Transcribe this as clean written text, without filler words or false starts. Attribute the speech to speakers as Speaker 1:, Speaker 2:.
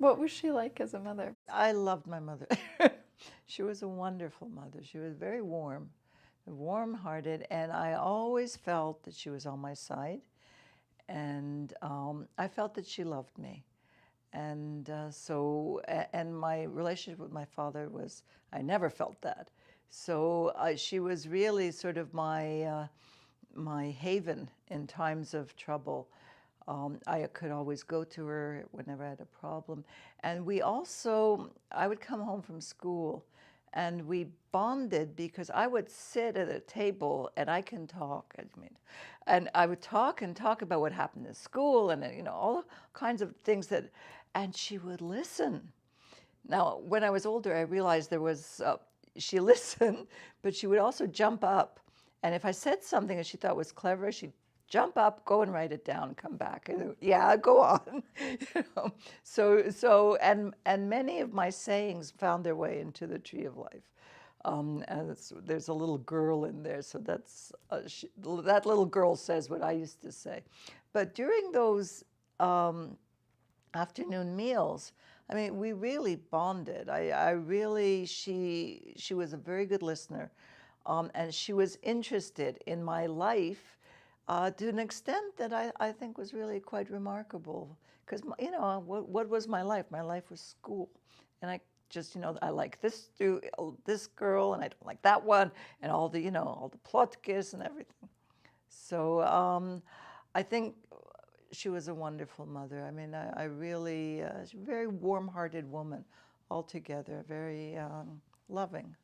Speaker 1: What was she like as a mother?
Speaker 2: I loved my mother. She was a wonderful mother. She was very warm, warm-hearted, and I always felt that she was on my side, and I felt that she loved me. And and my relationship with my father was, I never felt that. So she was really sort of my haven in times of trouble. I could always go to her whenever I had a problem. And I would come home from school and we bonded because I would sit at a table and I can talk, and I would talk and talk about what happened in school and, all kinds of things and she would listen. Now, when I was older, I realized she listened, but she would also jump up. And if I said something that she thought was clever, she'd jump up, go and write it down, come back. And, yeah, go on. And many of my sayings found their way into the Tree of Life. And there's a little girl in there, so that little girl says what I used to say. But during those afternoon meals, I mean, we really bonded. She was a very good listener, and she was interested in my life to an extent that I think was really quite remarkable. Because, what was my life? My life was school. And I just, I like this girl, and I don't like that one, and all the plotkis and everything. So I think she was a wonderful mother. I mean, I really, she's a very warm-hearted woman altogether, very loving.